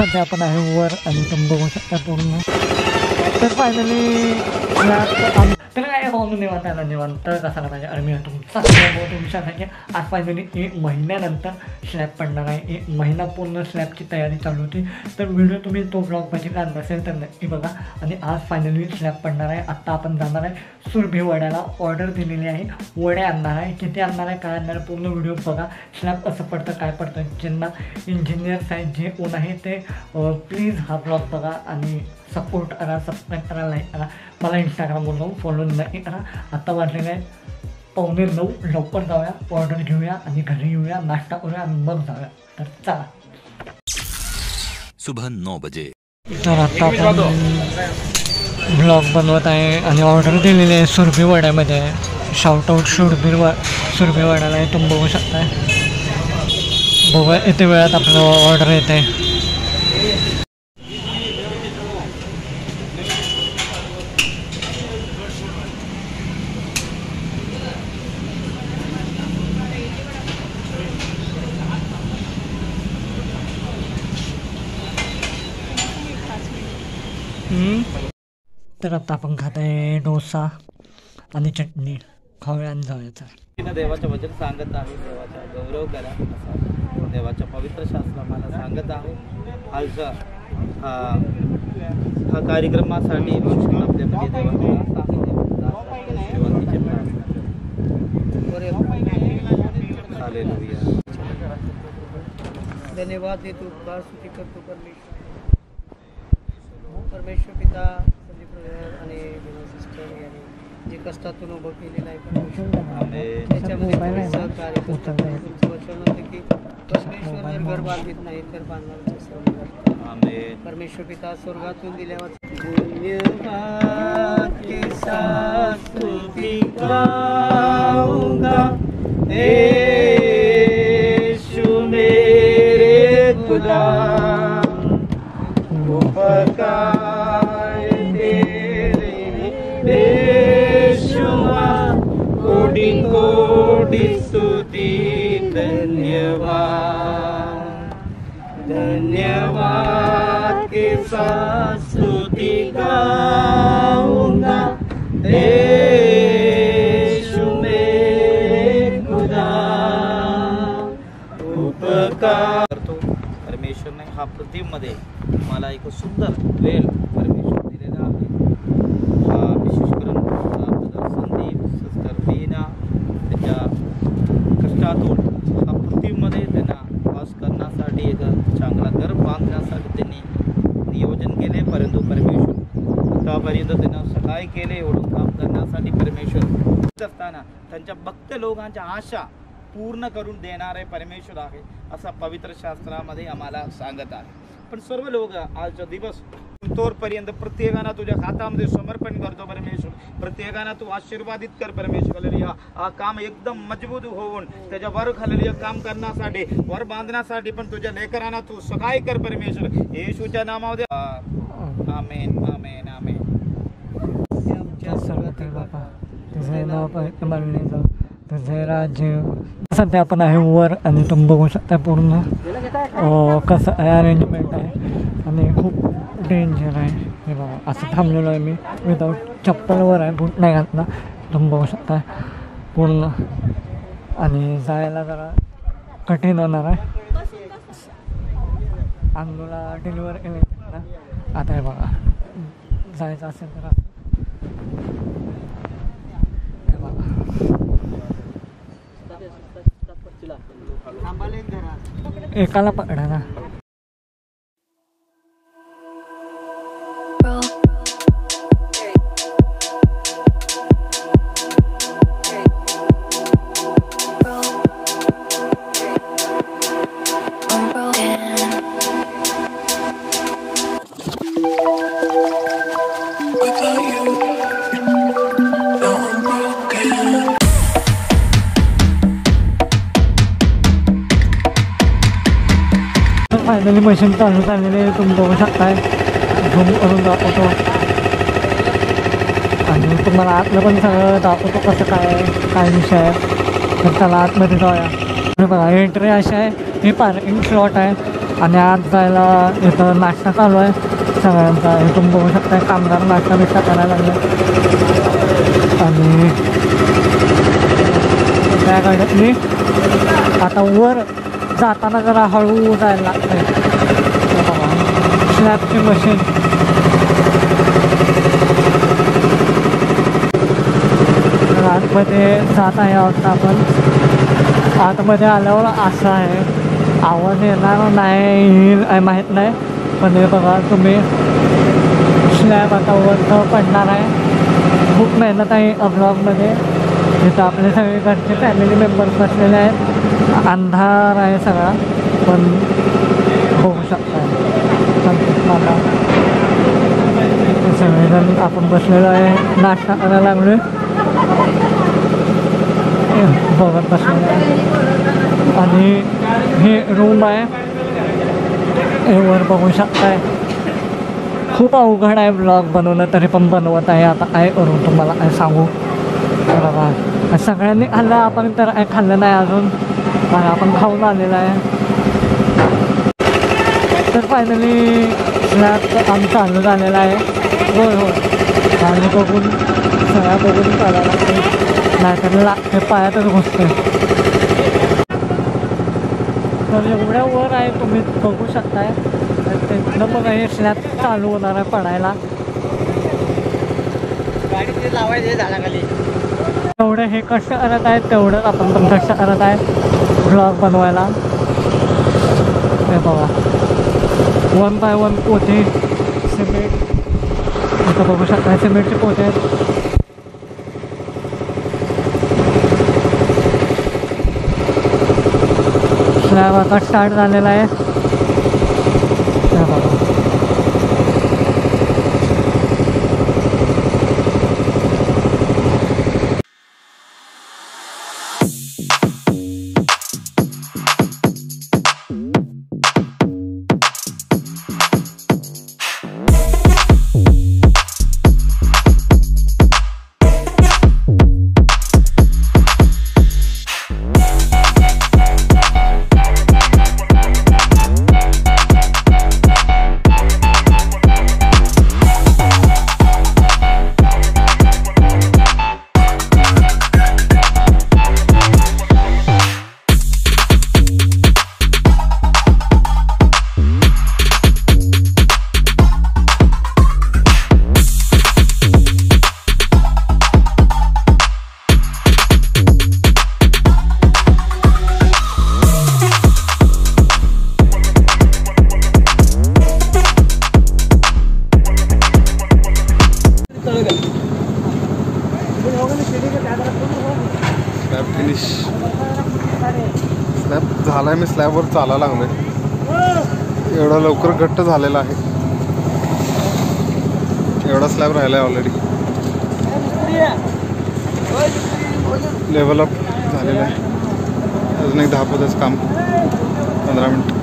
सध्या आपण आहे वर आणि तुम्ही बघू शकता पूर्ण. तर फायनली तर काय पाहून निवांत कसा करायचा आणि मी तुमचा तुमच्यासाठी आज फायनली 1 महिन्यानंतर स्लॅब पडणार आहे. 1 महिना पूर्ण स्लॅबची तयारी चालू होती. तर व्हिडिओ तुम्ही तो ब्लॉग बघितला नसेल तर नक्की बघा. आणि आज फायनली स्लॅब पडणार आहे. आत्ता आपण जाणार आहे सुरभी वड्याला. ऑर्डर दिलेली आहे, वड्या आणणार आहे. किती आणणार आहे काय आणणार आहे पूर्ण व्हिडिओ बघा. स्लॅब कसं पडतं काय पडतं. ज्यांना इंजिनियर्स आहेत जे कोण आहे ते प्लीज हा ब्लॉग बघा आणि सपोर्ट करा, सबस्क्राईब करा, लाईक करा. मला इंस्टाग्रामवर जाऊन फॉलो नक्की करा. आत्ता वाजलेलं आहे 8:45. लवकर जाऊया, ऑर्डर घेऊया आणि घरी येऊया, नाश्ता करूया आणि मग जाऊया. तर चला. सुबह 9 बजे. तर आत्ता आपण ब्लॉग बनवत आहे आणि ऑर्डर दिलेली आहे सुरभी वड्यामध्ये. शाउटआउट सुरभी वड्याला आहे. तुम्ही बघू शकताय. बघूया येते वेळात आपलं ऑर्डर येते. तर आता आपण खात आहे डोसा आणि चटणी. खाऊया आणि जाऊया. देवाचं वचन सांगत आहे, देवाचा गौरव करा असा देवाच्या पवित्र शास्त्र आम्हाला सांगत आहे. आजचा हा कार्यक्रमासाठी आपल्यामध्ये धन्यवाद देतो, उपकार स्तुती करतो परमेश्वर पिता आणि सिस्टर यांनी जे कष्टातून उभं केलेलं आहे त्याच्यामध्ये सहकार्य तुमचं वचन होतं की परमेश्वर जर घर बांधित नाही तर बांधणारे परमेश्वर पिता स्वर्गातून दिल्यावर धन्यवाद के साथ स्तुति गाऊंगा यीशु मेरे खुदा उपकार तेरे यीशुआ कोटि कोटि स्तुति धन्यवाद के साथ स्तुति गाऊंगा यीशु मेरे खुदा उपकार करतो. परमेश्वरने हा पृथ्वीमध्ये मला एक सुंदर वेळ परमेश्वर दिलेला आहे. हा विशेष करून संदीप सिस्टर वीना त्यांच्या कष्टातून हा पृथ्वीमध्ये त्यांना वास करण्यासाठी एक चांगला घर बांधण्यासाठी त्यांनी नियोजन केले. परंतु परमेश्वर आतापर्यंत त्यांना सहाय्य केले. एवढं काम करण्यासाठी परमेश्वर असताना त्यांच्या भक्त लोकांच्या आशा पूर्ण करून देणारे परमेश्वर आहे असा पवित्र शास्त्रामध्ये आम्हाला सांगत आहे. पण सर्व लोक आजचा दिवस तोरपर्यंत प्रत्येकानं तुझ्या हातामध्ये समर्पण करतो परमेश्वर. प्रत्येकानं तू आशीर्वादित कर परमेश्वर. हालेलुया. हा काम एकदम मजबूत होऊन त्याच्या वर हालेलुया काम करण्यासाठी वर बांधण्यासाठी पण तुझ्या लेकरांना तू सहाय्य कर परमेश्वर. येशूच्या नामामध्ये आमेन आमेन आमेन. तुझे राज्य. सध्या आपण आहे वर आणि तुम्ही बघू शकता पूर्ण कसं अरेंजमेंट आहे आणि खूप डेंजर आहे. हे बघा असं थांबलेलो आहे मी विदाऊट चप्पलवर आहे, बूट नाही घातला. तुम्ही बघू शकता पूर्ण आणि जायला जरा कठीण होणार आहे. अंगोला डिलिव्हर केले ना. आता हे बघा जायचं असेल तर एकाला पकडा ना. फायनली मशीन चालू झालेली आहे. तुम्ही बघू शकताय. झूम करून दाखवतो आणि तुम्हाला आतलं पण सगळं दाखवतो कसं काय विषय आहे. तर त्याला आतमध्ये जाऊया. बघा एंट्री अशी आहे. हे पार्किंग स्लॉट आहे आणि आज जायला इथं नाश्ता चालू आहे सगळ्यांचा. हे तुम्ही बघू शकता कामगार नाश्ता बिश्ता करायला लागले. आणि त्या गाड्यातली आता वर जाताना जरा हळू जायला लागतंय. स्लॅबची मशीन आतमध्ये जात आहे. आपण आतमध्ये आल्यावर असं आहे, आवाज येणार नाही माहीत नाही, पण हे बघा तुम्ही स्लॅब आता वर पडणार आहे. खूप मेहनत आहे ब्लॉगमध्ये. इथं आपले सगळे घरचे फॅमिली मेंबर्स बसलेले आहेत. अंधार आहे सगळा, पण बघू शकता मला सगळेजण आपण बसलेलो आहे. नाश्ता करायला लागलो बघत बसलेलं आहे. आणि हे रूम आहे, हे वर बघू शकताय. खूप अवघड आहे ब्लॉग बनवणं, तरी पण बनवत आहे. आता काय करू तुम्हाला काय सांगू. बघा सगळ्यांनी खाल्लं, आपण तर काय खाल्लं नाही अजून. आपण खाऊन आलेलं आहे. तर फायनली स्लॅब आम चालू झालेला आहे. होय होय आणि बघून सगळ्या बघून चालायला लागते, नाहीतर लागते पायातच घुसते. तर एवढ्या वर आहे तुम्ही बघू शकताय. तिथनं बघा हे स्लॅब चालू होणार आहे पडायला. गाडी लावायचे झाडाखाली. एवढं हे कष्ट करत आहे तेवढंच आपण पण कष्ट करत आहे ब्लॉग बनवायला. हे बघा 1 बाय 1 पोते सिमेंट इथं बघू शकता. सिमेंटचे पोते आहेत. स्लॅब आता स्टार्ट झालेला आहे. हे बघा फिनिश स्लॅब झाला आहे. मी स्लॅबवर चालायला लागलो आहे. एवढा लवकर घट्ट झालेला आहे. एवढा स्लॅब राहिला आहे ऑलरेडी. लेवल अप झालेलं आहे. अजून एक 10 काम 15 मिनिट.